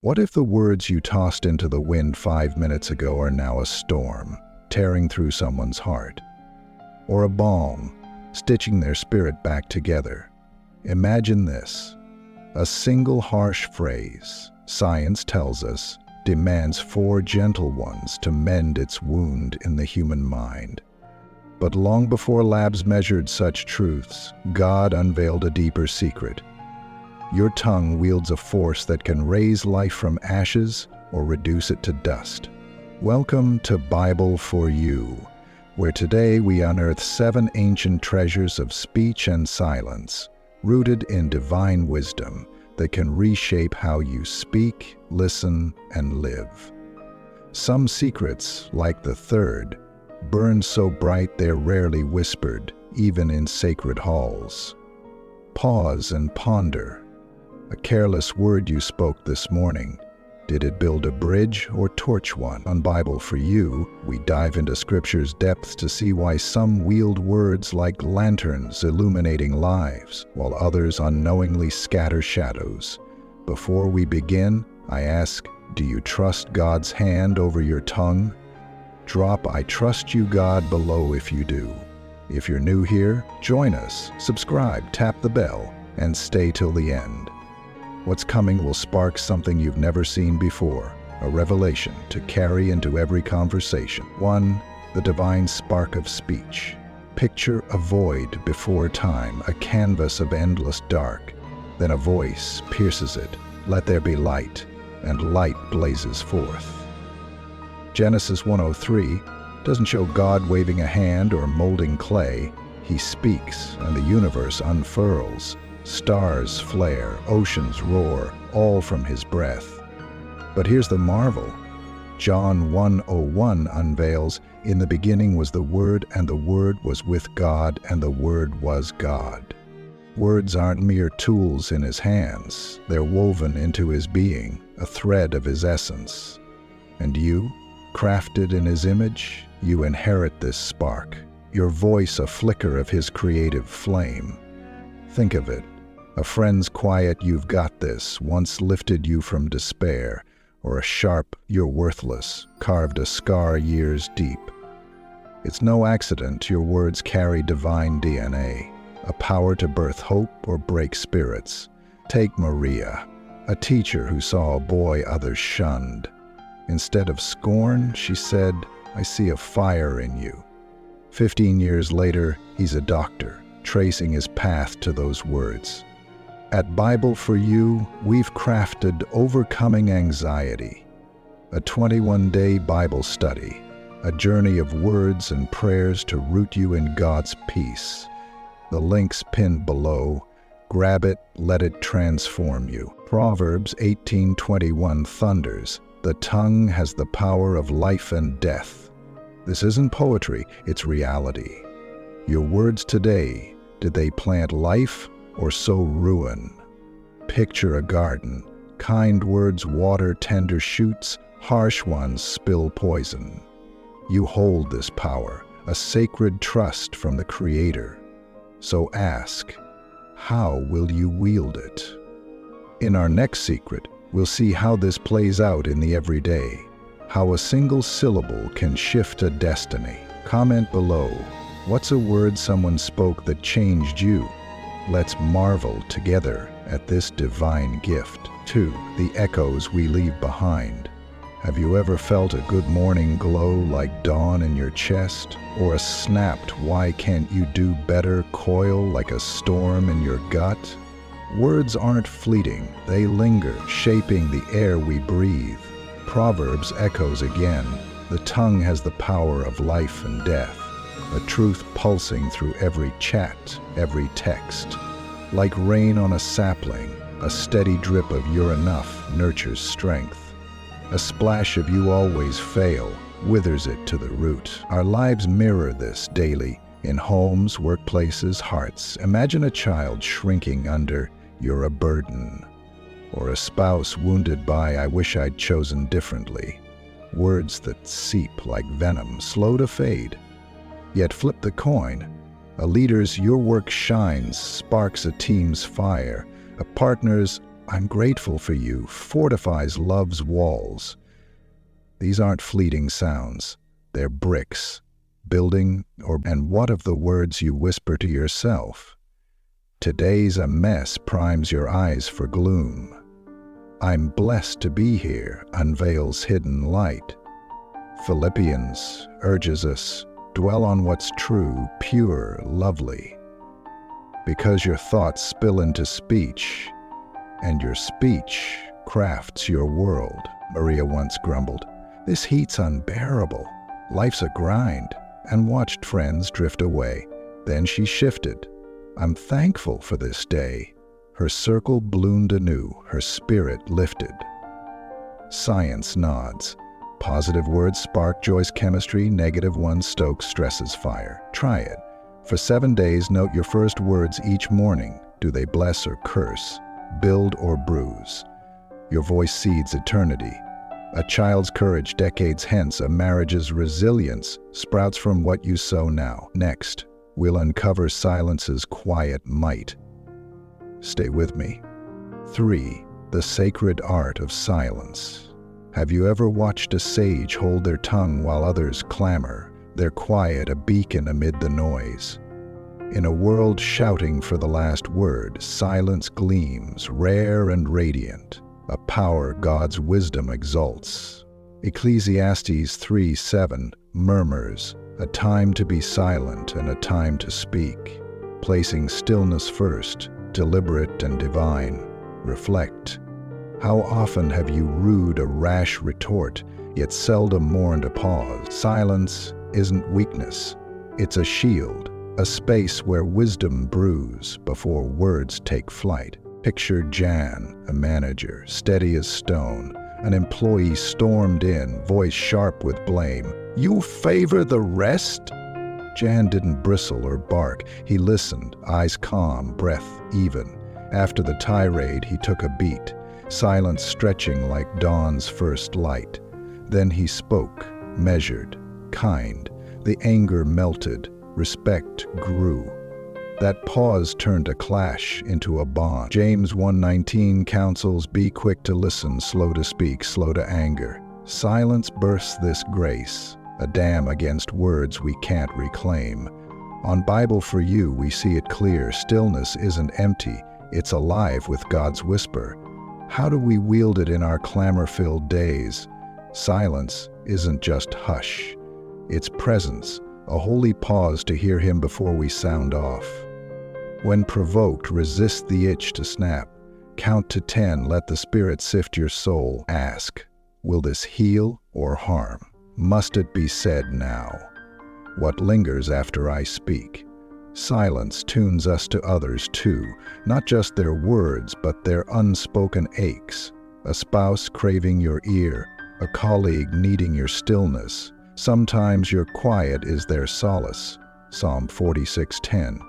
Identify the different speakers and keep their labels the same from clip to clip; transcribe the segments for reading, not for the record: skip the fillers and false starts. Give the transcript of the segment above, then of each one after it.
Speaker 1: What if the words you tossed into the wind 5 minutes ago are now a storm, tearing through someone's heart? Or a balm, stitching their spirit back together? Imagine this. A single harsh phrase, science tells us, demands 4 gentle ones to mend its wound in the human mind. But long before labs measured such truths, God unveiled a deeper secret. Your tongue wields a force that can raise life from ashes or reduce it to dust. Welcome to Bible for You, where today we unearth 7 ancient treasures of speech and silence, rooted in divine wisdom that can reshape how you speak, listen, and live. Some secrets, like the third, burn so bright they're rarely whispered, even in sacred halls. Pause and ponder. A careless word you spoke this morning. Did it build a bridge or torch one? On Bible for You, we dive into Scripture's depths to see why some wield words like lanterns illuminating lives, while others unknowingly scatter shadows. Before we begin, I ask, do you trust God's hand over your tongue? Drop "I trust you, God" below if you do. If you're new here, join us, subscribe, tap the bell, and stay till the end. What's coming will spark something you've never seen before, a revelation to carry into every conversation. 1. The divine spark of speech. Picture a void before time, a canvas of endless dark. Then a voice pierces it. Let there be light, and light blazes forth. Genesis 1:03 doesn't show God waving a hand or molding clay. He speaks, and the universe unfurls. Stars flare, oceans roar, all from his breath. But here's the marvel. John 1:01 unveils, "In the beginning was the Word, and the Word was with God, and the Word was God." Words aren't mere tools in his hands. They're woven into his being, a thread of his essence. And you, crafted in his image, you inherit this spark, your voice a flicker of his creative flame. Think of it. A friend's quiet "you've got this" once lifted you from despair, or a sharp "you're worthless" carved a scar years deep. It's no accident your words carry divine DNA, a power to birth hope or break spirits. Take Maria, a teacher who saw a boy others shunned. Instead of scorn, she said, "I see a fire in you." 15 years later, he's a doctor, tracing his path to those words. At Bible for You, we've crafted Overcoming Anxiety, a 21-day Bible study, a journey of words and prayers to root you in God's peace. The link's pinned below. Grab it, let it transform you. Proverbs 18:21 thunders, "The tongue has the power of life and death." This isn't poetry, it's reality. Your words today, did they plant life or sow ruin? Picture a garden. Kind words water tender shoots, harsh ones spill poison. You hold this power, a sacred trust from the Creator. So ask, how will you wield it? In our next secret, we'll see how this plays out in the everyday, how a single syllable can shift a destiny. Comment below, what's a word someone spoke that changed you? Let's marvel together at this divine gift. 2. The echoes we leave behind. Have you ever felt a good morning glow like dawn in your chest? Or a snapped "why can't you do better" coil like a storm in your gut? Words aren't fleeting, they linger, shaping the air we breathe. Proverbs echoes again, "The tongue has the power of life and death." A truth pulsing through every chat, every text. Like rain on a sapling, a steady drip of "you're enough" nurtures strength. A splash of "you always fail" withers it to the root. Our lives mirror this daily, in homes, workplaces, hearts. Imagine a child shrinking under "you're a burden," or a spouse wounded by "I wish I'd chosen differently." Words that seep like venom, slow to fade. Yet flip the coin. A leader's "your work shines" sparks a team's fire. A partner's I'm grateful for you fortifies love's walls. These aren't fleeting sounds. They're bricks, building, and what of the words you whisper to yourself? Today's a mess primes your eyes for gloom. I'm blessed to be here unveils hidden light. Philippians urges us, dwell on what's true, pure, lovely. Because your thoughts spill into speech, and your speech crafts your world, Maria once grumbled. This heat's unbearable. Life's a grind, and watched friends drift away. Then she shifted. I'm thankful for this day. Her circle bloomed anew, her spirit lifted. Science nods. Positive words spark joy's chemistry, negative ones stoke stress's fire. Try it. For 7 days, note your first words each morning. Do they bless or curse, build or bruise? Your voice seeds eternity. A child's courage decades hence, a marriage's resilience sprouts from what you sow now. Next, we'll uncover silence's quiet might. Stay with me. 3. The sacred art of silence. Have you ever watched a sage hold their tongue while others clamor, their quiet a beacon amid the noise? In a world shouting for the last word, silence gleams, rare and radiant, a power God's wisdom exalts. Ecclesiastes 3:7 murmurs, a time to be silent and a time to speak, placing stillness first, deliberate and divine. Reflect. How often have you rued a rash retort, yet seldom mourned a pause? Silence isn't weakness. It's a shield, a space where wisdom brews before words take flight. Picture Jan, a manager, steady as stone. An employee stormed in, voice sharp with blame. You favor the rest? Jan didn't bristle or bark. He listened, eyes calm, breath even. After the tirade, he took a beat, silence stretching like dawn's first light. Then he spoke, measured, kind. The anger melted, respect grew. That pause turned a clash into a bond. James 1:19 counsels, be quick to listen, slow to speak, slow to anger. Silence bursts this grace, a dam against words we can't reclaim. On Bible for You, we see it clear. Stillness isn't empty, it's alive with God's whisper. How do we wield it in our clamor-filled days? Silence isn't just hush. It's presence, a holy pause to hear Him before we sound off. When provoked, resist the itch to snap. Count to 10, let the Spirit sift your soul. Ask, will this heal or harm? Must it be said now? What lingers after I speak? Silence tunes us to others too, not just their words, but their unspoken aches. A spouse craving your ear, a colleague needing your stillness. Sometimes your quiet is their solace. Psalm 46:10.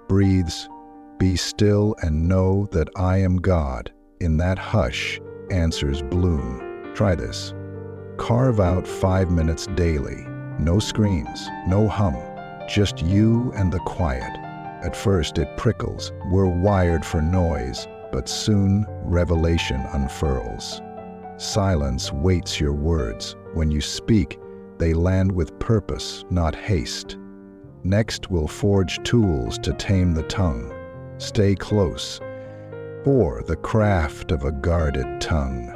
Speaker 1: Breathes, be still and know that I am God. In that hush, answers bloom. Try this. Carve out 5 minutes daily. No screens, no hum, just you and the quiet. At first it prickles. We're wired for noise, but soon revelation unfurls. Silence waits your words. When you speak, they land with purpose, not haste. Next, we'll forge tools to tame the tongue. Stay close. 4. The craft of a guarded tongue.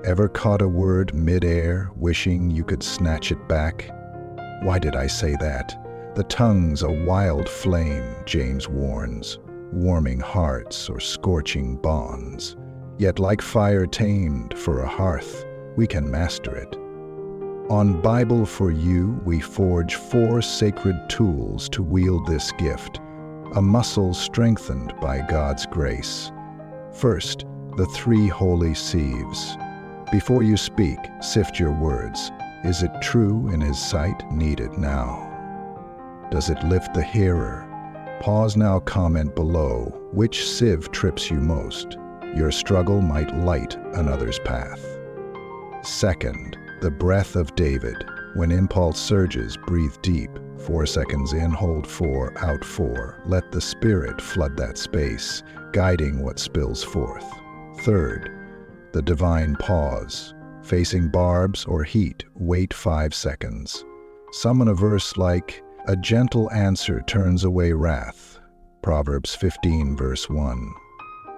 Speaker 1: Ever caught a word mid-air, wishing you could snatch it back? Why did I say that? The tongue's a wild flame, James warns, warming hearts or scorching bonds. Yet like fire tamed for a hearth, we can master it. On Bible for You, we forge 4 sacred tools to wield this gift, a muscle strengthened by God's grace. First, the 3 holy sieves. Before you speak, sift your words. Is it true in His sight? Needed now. Does it lift the hearer? Pause now, comment below. Which sieve trips you most? Your struggle might light another's path. Second, the breath of David. When impulse surges, breathe deep. 4 seconds in, hold 4, out 4. Let the Spirit flood that space, guiding what spills forth. Third, the divine pause. Facing barbs or heat, wait 5 seconds. Summon a verse like, "A gentle answer turns away wrath." Proverbs 15, verse 1.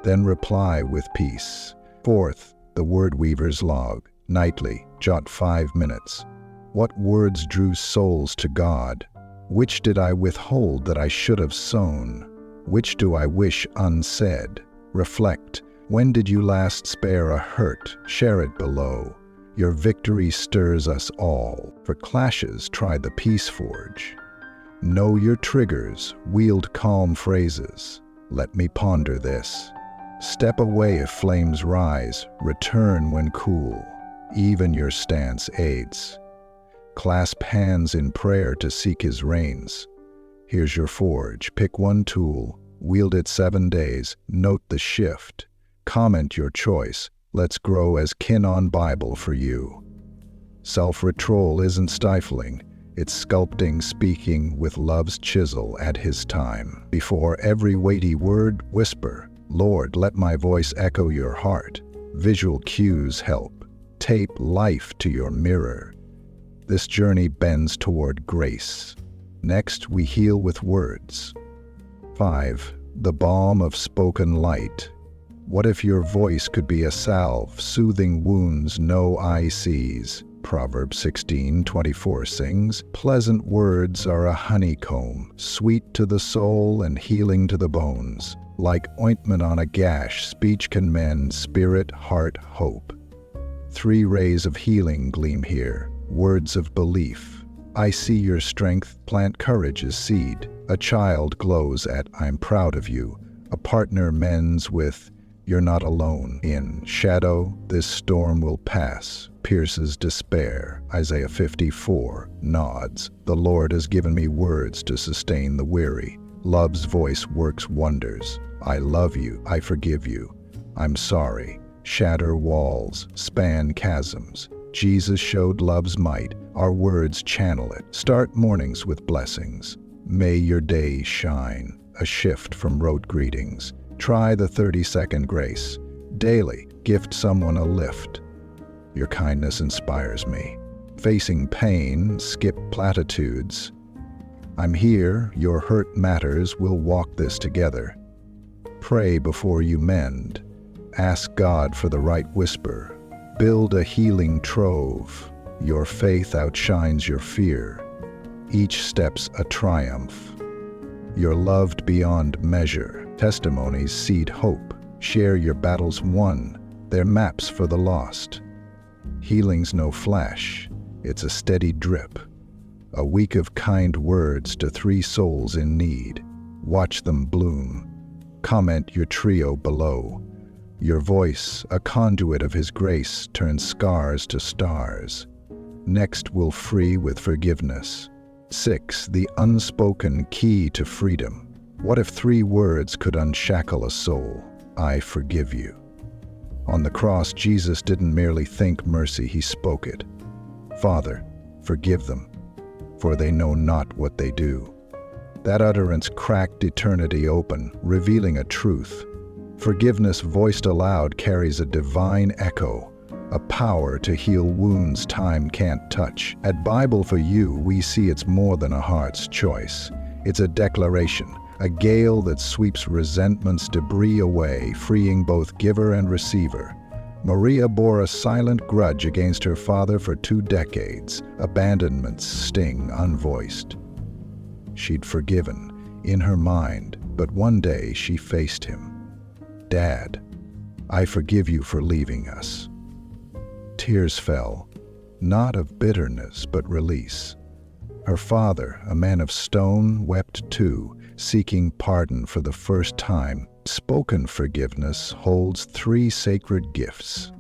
Speaker 1: Then reply with peace. Fourth, the word weaver's log. Nightly, jot 5 minutes. What words drew souls to God? Which did I withhold that I should have sown? Which do I wish unsaid? Reflect. When did you last spare a hurt? Share it below. Your victory stirs us all. For clashes, try the peace forge. Know your triggers, wield calm phrases. Let me ponder this. Step away if flames rise, return when cool. Even your stance aids. Clasp hands in prayer to seek his reins. Here's your forge. Pick one tool, wield it 7 days, note the shift. Comment your choice. Let's grow as kin on Bible for you. Self-retrol isn't stifling. It's sculpting, speaking with love's chisel at his time. Before every weighty word, whisper, "Lord, let my voice echo your heart." Visual cues help. Tape life to your mirror. This journey bends toward grace. Next, we heal with words. 5. The balm of spoken light. What if your voice could be a salve, soothing wounds no eye sees? Proverbs 16:24 sings, "Pleasant words are a honeycomb, sweet to the soul and healing to the bones. Like ointment on a gash, speech can mend spirit, heart, hope." 3 rays of healing gleam here, words of belief. I see your strength, plant courage as seed. A child glows at, "I'm proud of you." A partner mends with, "You're not alone." In shadow, "This storm will pass," pierces despair. Isaiah 54 nods. The Lord has given me words to sustain the weary. Love's voice works wonders. I love you, I forgive you, I'm sorry. Shatter walls, span chasms. Jesus showed love's might, our words channel it. Start mornings with blessings. May your day shine. A shift from rote greetings. Try the 30-second grace. Daily, gift someone a lift. Your kindness inspires me. Facing pain, skip platitudes. I'm here, your hurt matters, we'll walk this together. Pray before you mend. Ask God for the right whisper. Build a healing trove. Your faith outshines your fear. Each step's a triumph. You're loved beyond measure. Testimonies seed hope. Share your battles won. They're maps for the lost. Healing's no flash. It's a steady drip. A week of kind words to 3 souls in need. Watch them bloom. Comment your trio below. Your voice, a conduit of his grace, turns scars to stars. Next, we'll free with forgiveness. 6. The unspoken key to freedom. What if 3 words could unshackle a soul? I forgive you. On the cross, Jesus didn't merely think mercy, he spoke it. Father, forgive them, for they know not what they do. That utterance cracked eternity open, revealing a truth. Forgiveness voiced aloud carries a divine echo, a power to heal wounds time can't touch. At Bible for You, we see it's more than a heart's choice. It's a declaration, a gale that sweeps resentment's debris away, freeing both giver and receiver. Maria bore a silent grudge against her father for 2 decades, abandonment's sting unvoiced. She'd forgiven, in her mind, but one day she faced him. Dad, I forgive you for leaving us. Tears fell, not of bitterness but release. Her father, a man of stone, wept too, seeking pardon for the first time. Spoken forgiveness holds 3 sacred gifts.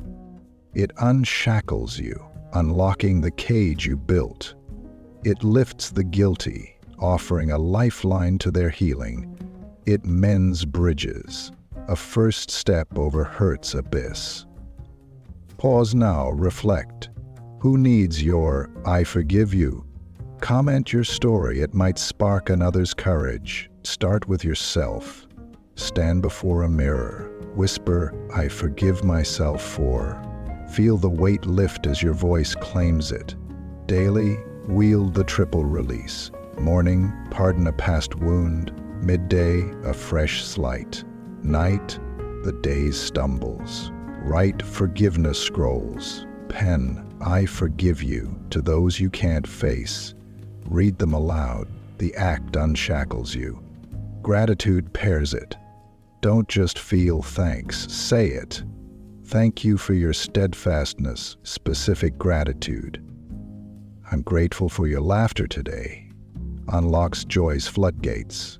Speaker 1: It unshackles you, unlocking the cage you built. It lifts the guilty, offering a lifeline to their healing. It mends bridges, a first step over hurt's abyss. Pause now, reflect. Who needs your "I forgive you"? Comment your story, it might spark another's courage. Start with yourself. Stand before a mirror. Whisper, "I forgive myself for." Feel the weight lift as your voice claims it. Daily, wield the triple release. Morning, pardon a past wound. Midday, a fresh slight. Night, the day's stumbles. Write forgiveness scrolls. Pen, "I forgive you," to those you can't face. Read them aloud. The act unshackles you. Gratitude pairs it. Don't just feel thanks, say it. Thank you for your steadfastness, specific gratitude. I'm grateful for your laughter today. Unlocks joy's floodgates.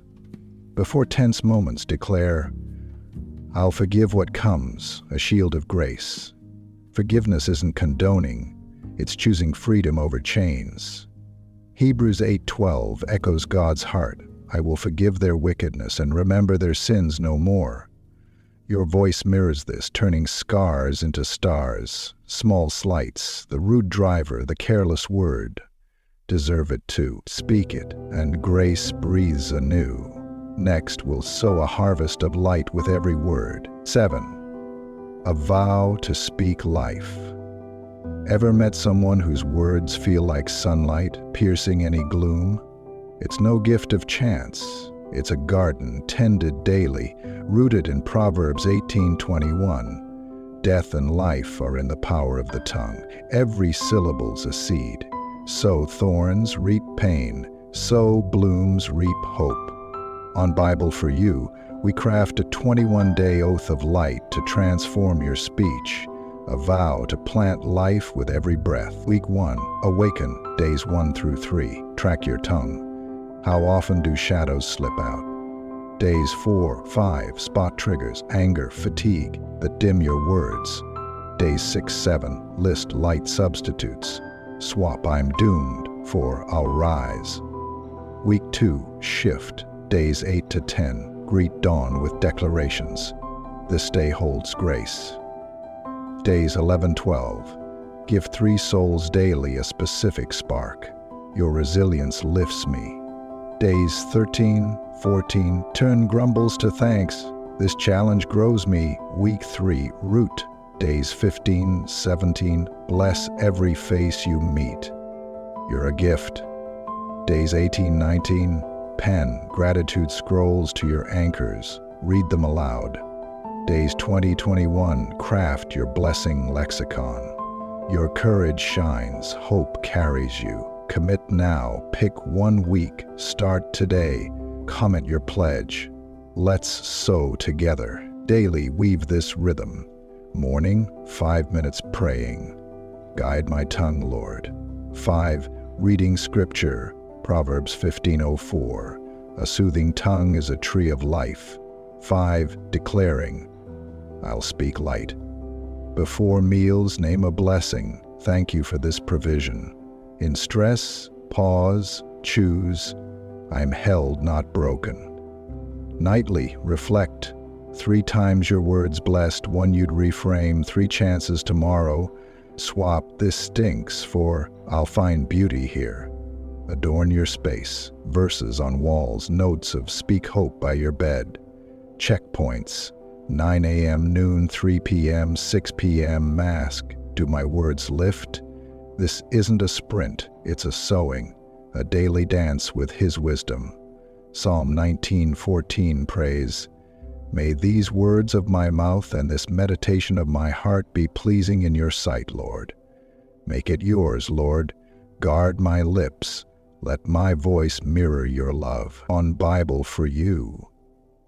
Speaker 1: Before tense moments, declare, "I'll forgive what comes," a shield of grace. Forgiveness isn't condoning, it's choosing freedom over chains. Hebrews 8:12 echoes God's heart. "I will forgive their wickedness and remember their sins no more." Your voice mirrors this, turning scars into stars. Small slights, the rude driver, the careless word, deserve it too. Speak it, and grace breathes anew. Next, we'll sow a harvest of light with every word. 7. A vow to speak life. Ever met someone whose words feel like sunlight, piercing any gloom? It's no gift of chance. It's a garden tended daily, rooted in Proverbs 18:21. Death and life are in the power of the tongue. Every syllable's a seed. Sow thorns, reap pain. Sow blooms, reap hope. On Bible for You, we craft a 21-day oath of light to transform your speech. A vow to plant life with every breath. Week 1, awaken, days 1 through 3. Track your tongue. How often do shadows slip out? Days 4, 5, spot triggers, anger, fatigue that dim your words. Days 6, 7, list light substitutes. Swap "I'm doomed" for "I'll rise." Week 2, shift, days 8 to 10, greet dawn with declarations. This day holds grace. Days 11-12, give 3 souls daily a specific spark. Your resilience lifts me. Days 13-14, turn grumbles to thanks. This challenge grows me. Week 3, root. Days 15-17, bless every face you meet. You're a gift. Days 18-19, pen, gratitude scrolls to your anchors. Read them aloud. Days 20-21, craft your blessing lexicon. Your courage shines, hope carries you. Commit now, pick 1 week, start today. Comment your pledge. Let's sow together. Daily weave this rhythm. Morning, 5 minutes praying. Guide my tongue, Lord. 5, reading scripture. Proverbs 15:04. A soothing tongue is a tree of life. 5, declaring, I'll speak light. Before meals, name a blessing. Thank you for this provision. In stress, pause, choose. I'm held, not broken. Nightly, reflect. 3 times your words blessed, 1 you'd reframe, 3 chances tomorrow. Swap "this stinks" for "I'll find beauty here." Adorn your space. Verses on walls, notes of "speak hope" by your bed. Checkpoints. 9 a.m., noon, 3 p.m., 6 p.m., mask. Do my words lift? This isn't a sprint, it's a sowing, a daily dance with His wisdom. Psalm 19:14 prays, May these words of my mouth and this meditation of my heart be pleasing in your sight, Lord. Make it yours, Lord. Guard my lips. Let my voice mirror your love. On Bible for You.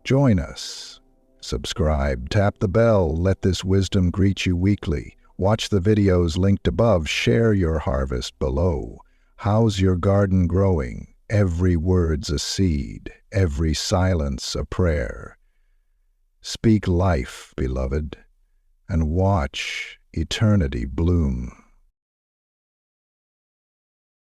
Speaker 1: Join us. Subscribe, tap the bell, let this wisdom greet you weekly. Watch the videos linked above, share your harvest below. How's your garden growing? Every word's a seed, every silence a prayer. Speak life, beloved, and watch eternity bloom.